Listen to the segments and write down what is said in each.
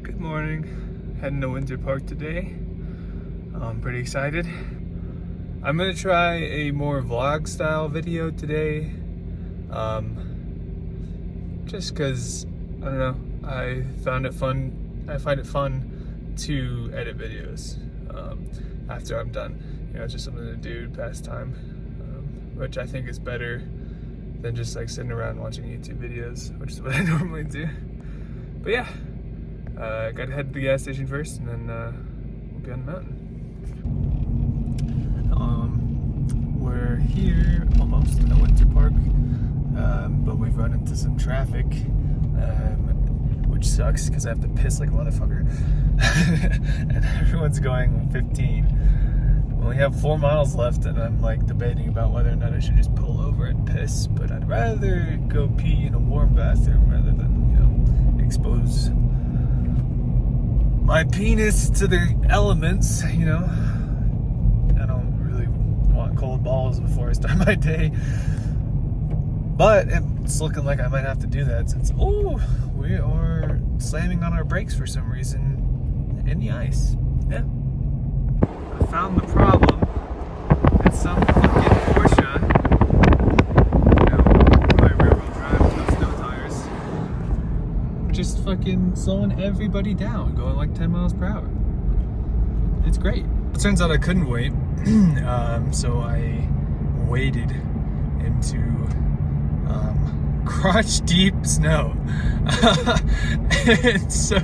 Good morning. Heading to Winter Park today. I'm pretty excited. I'm gonna try a more vlog style video today. Just cause, I don't know, I find it fun to edit videos after I'm done. You know, it's just something to do to pass time, which I think is better than just like sitting around watching YouTube videos, which is what I normally do. But yeah, gotta head to the gas station first, and then we'll be on the mountain. We're here almost at Winter Park, but we've run into some traffic, which sucks because I have to piss like a motherfucker, and everyone's going 15. We only have 4 miles left, and I'm like debating about whether or not I should just pull over and piss, but I'd rather go pee in a warm bathroom rather than, you know, expose my penis to the elements, you know. I don't really want cold balls before I start my day, but it's looking like I might have to do that since, we are slamming on our brakes for some reason in the ice. Yeah. I found the problem. It's some fucking Porsche, you know, my rear-wheel drive with no snow tires, just fucking slowing everybody down, going like 10 miles per hour. It's great. It turns out I couldn't wait, so I waded into crotch deep snow. And so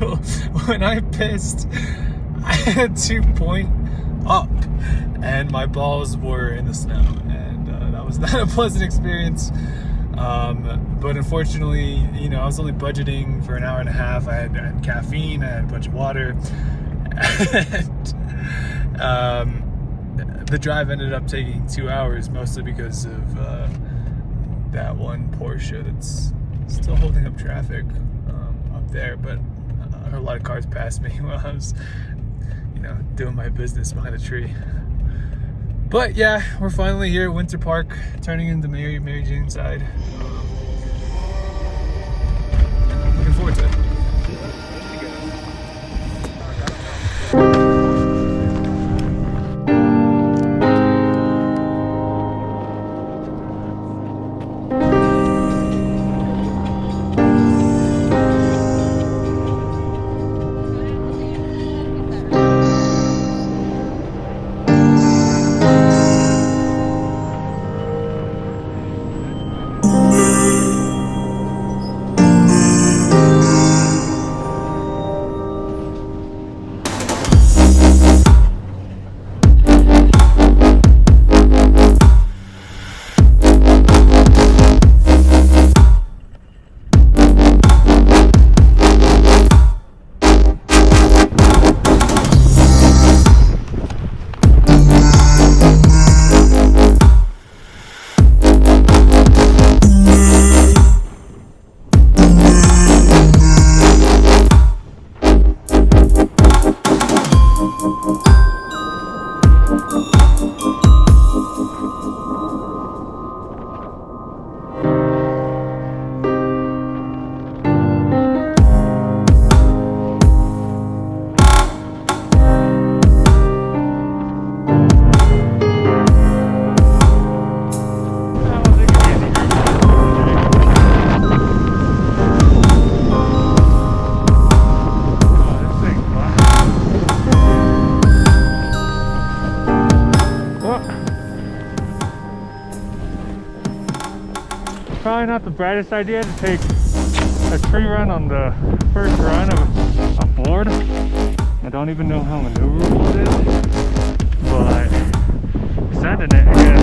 when I pissed, I had to point up and my balls were in the snow, and that was not a pleasant experience. But unfortunately, you know, I was only budgeting for an hour and a half. I had caffeine, I had a bunch of water, and the drive ended up taking 2 hours, mostly because of that one Porsche that's still holding up traffic up there. But a lot of cars passed me while I was, you know, doing my business behind a tree. But yeah, we're finally here at Winter Park, turning into Mary Jane side. Looking forward to it. Probably not the brightest idea to take a tree run on the first run of a board. I don't even know how maneuverable it is, but sending it, I guess.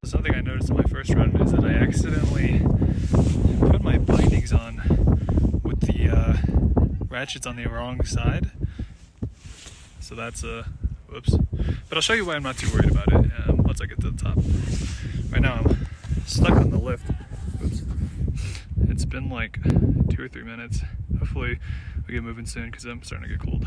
Something I noticed in my first run is that I accidentally put my bindings on with the ratchets on the wrong side. So that's whoops. But I'll show you why I'm not too worried about it once I get to the top. Right now I'm stuck on the lift. Oops. It's been like 2 or 3 minutes. Hopefully we get moving soon because I'm starting to get cold.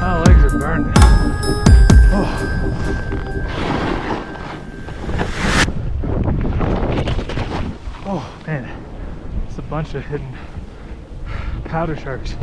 My legs are burning. bunch of hidden powder sharks.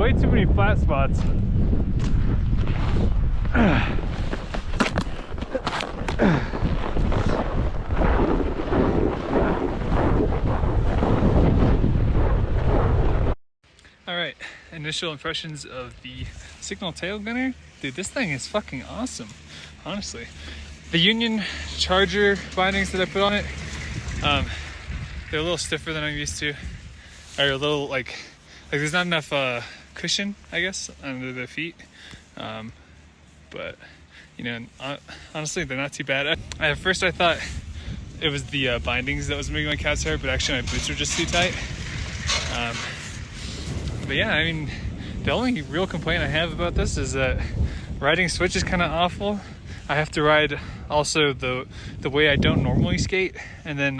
way too many flat spots. All right, initial impressions of the Signal Tail Gunner. Dude, this thing is fucking awesome, honestly. The Union Charger bindings that I put on it, they're a little stiffer than I'm used to. Or a little like there's not enough cushion, I guess, under the feet. But you know, honestly, they're not too bad. At first I thought it was the bindings that was making my calves hurt, but actually my boots are just too tight. But yeah, I mean, the only real complaint I have about this is that riding switch is kind of awful. I have to ride also the way I don't normally skate, and then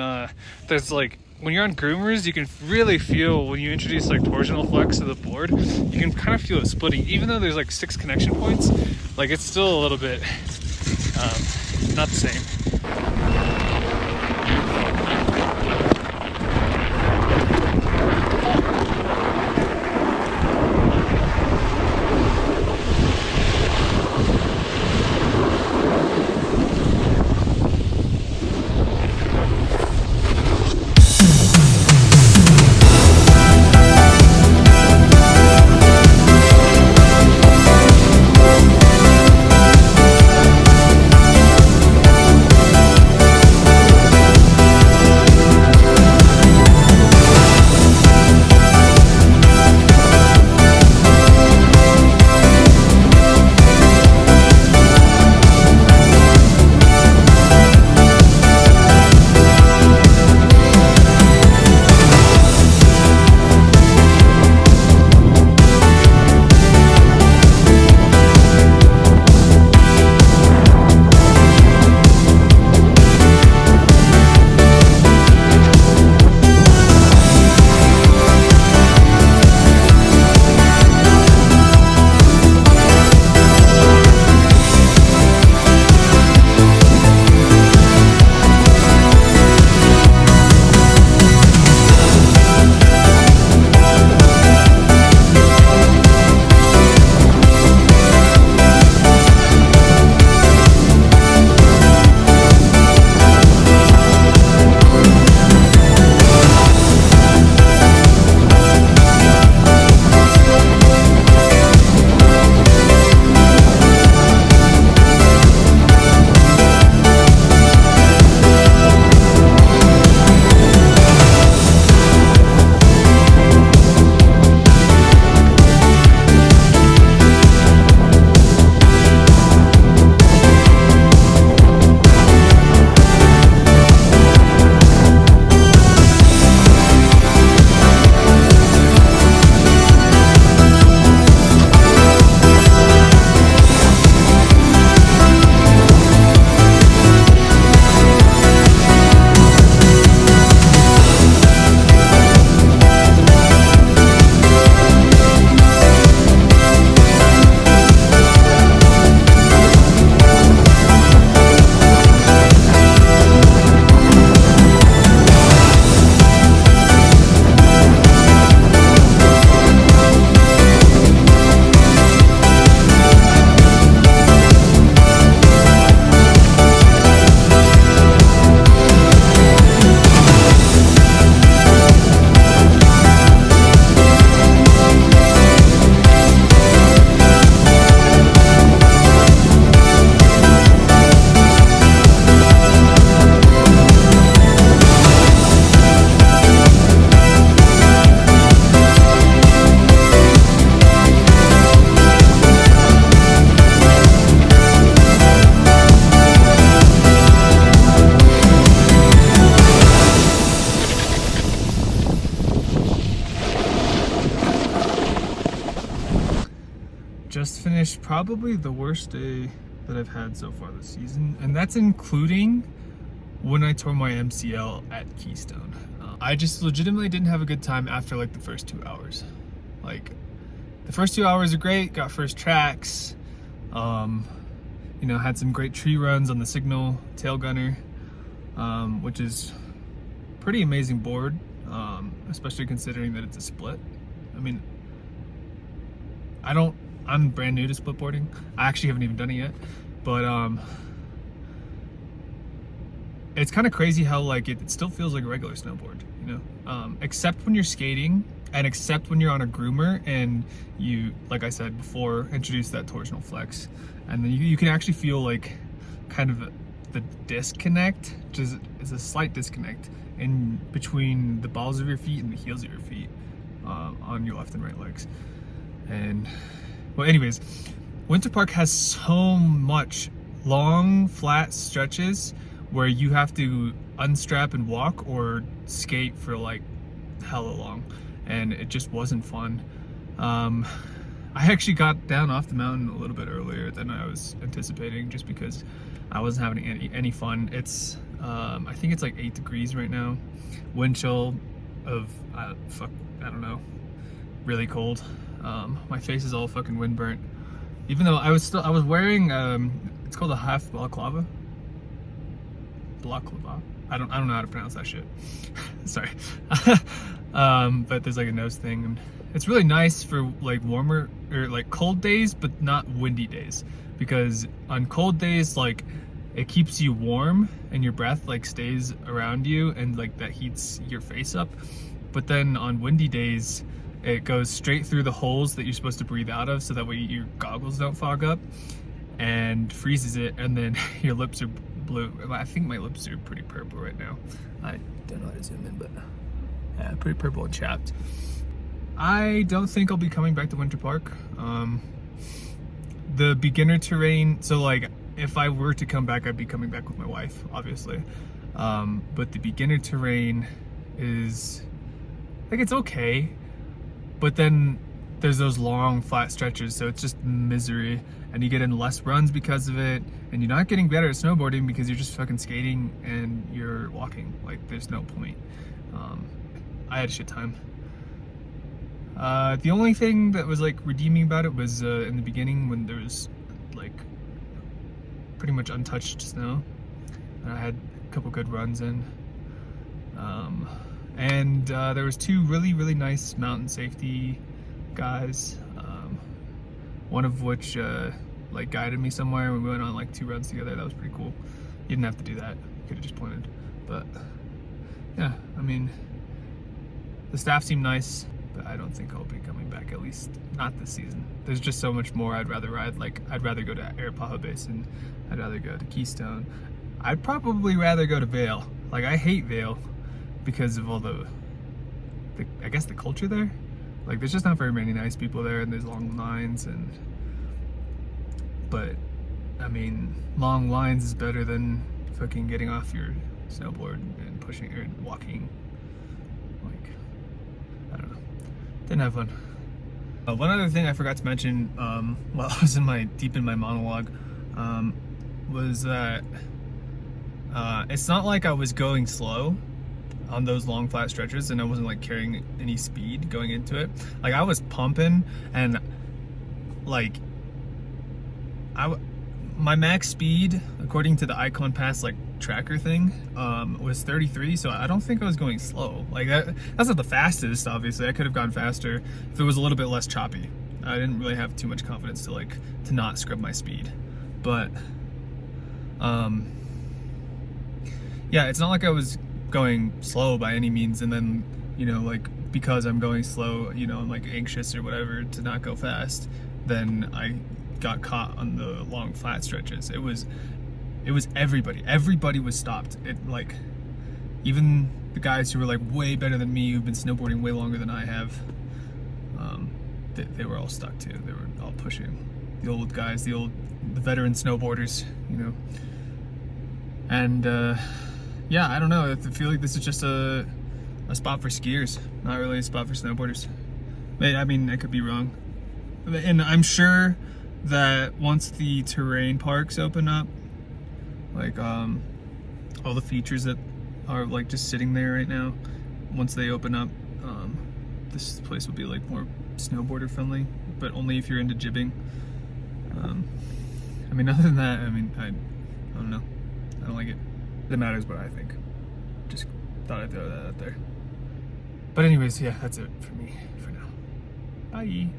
there's like, when you're on groomers, you can really feel when you introduce like torsional flex to the board, you can kind of feel it splitting. Even though there's like 6 connection points, like it's still a little bit not the same. Just finished probably the worst day that I've had so far this season, and that's including when I tore my MCL at Keystone. I just legitimately didn't have a good time after like the first 2 hours. Like, the first 2 hours are great, got first tracks, you know, had some great tree runs on the Signal Tail Gunner, which is pretty amazing board, especially considering that it's a split. I mean, I'm brand new to splitboarding. I actually haven't even done it yet, but it's kind of crazy how like it still feels like a regular snowboard, you know, except when you're skating and except when you're on a groomer and you, like I said before, introduce that torsional flex, and then you can actually feel like kind of the disconnect, just is a slight disconnect in between the balls of your feet and the heels of your feet on your left and right legs. And well, anyways, Winter Park has so much long flat stretches where you have to unstrap and walk or skate for like hella long, and it just wasn't fun. I actually got down off the mountain a little bit earlier than I was anticipating, just because I wasn't having any fun. It's I think it's like 8 degrees right now, wind chill of I don't know, really cold. My face is all fucking wind burnt, even though I was wearing it's called a half balaclava. I don't know how to pronounce that shit. Sorry. But there's like a nose thing, and it's really nice for like warmer or like cold days, but not windy days, because on cold days, like, it keeps you warm and your breath like stays around you and like that heats your face up. But then on windy days, it goes straight through the holes that you're supposed to breathe out of, so that way your goggles don't fog up, and freezes it, and then your lips are blue. I think my lips are pretty purple right now. I don't know how to zoom in, but yeah, pretty purple and chapped. I don't think I'll be coming back to Winter Park. The beginner terrain, so like if I were to come back, I'd be coming back with my wife, obviously. But the beginner terrain is like, it's okay, but then there's those long flat stretches, so it's just misery, and you get in less runs because of it, and you're not getting better at snowboarding because you're just fucking skating and you're walking. Like, there's no point. I had a shit time. The only thing that was like redeeming about it was in the beginning, when there was like pretty much untouched snow, and I had a couple good runs in. And there was 2 really nice mountain safety guys, one of which like guided me somewhere, and we went on like 2 runs together. That was pretty cool. You didn't have to do that, you could have just pointed. But yeah, I mean, the staff seemed nice, but I don't think I'll be coming back, at least not this season. There's just so much more I'd rather ride. Like, I'd rather go to Arapahoe Basin, I'd rather go to Keystone, I'd probably rather go to Vail. Like, I hate Vail because of all the I guess the culture there. Like, there's just not very many nice people there, and there's long lines, but I mean, long lines is better than fucking getting off your snowboard and pushing or walking. Like, I don't know, didn't have fun. One other thing I forgot to mention while I was deep in my monologue was that it's not like I was going slow on those long flat stretches, and I wasn't like carrying any speed going into it. Like, I was pumping, and like my max speed, according to the Icon Pass like tracker thing, was 33, so I don't think I was going slow. Like, that's not the fastest, obviously. I could have gone faster if it was a little bit less choppy. I didn't really have too much confidence to not scrub my speed. But yeah, it's not like I was going slow by any means, and then, you know, like, because I'm going slow, you know, I'm like anxious or whatever to not go fast, then I got caught on the long flat stretches. It was everybody was stopped. It, like, even the guys who were like way better than me, who've been snowboarding way longer than I have, they were all stuck too. They were all pushing. The old guys, the veteran snowboarders, you know. And yeah, I don't know. I feel like this is just a spot for skiers, not really a spot for snowboarders. I mean, I could be wrong. And I'm sure that once the terrain parks open up, like all the features that are like just sitting there right now, once they open up, this place will be like more snowboarder friendly, but only if you're into jibbing. I mean, other than that, I mean, I don't know. I don't like it. It matters what I think. Just thought I'd throw that out there. But anyways, yeah, that's it for me for now. Bye.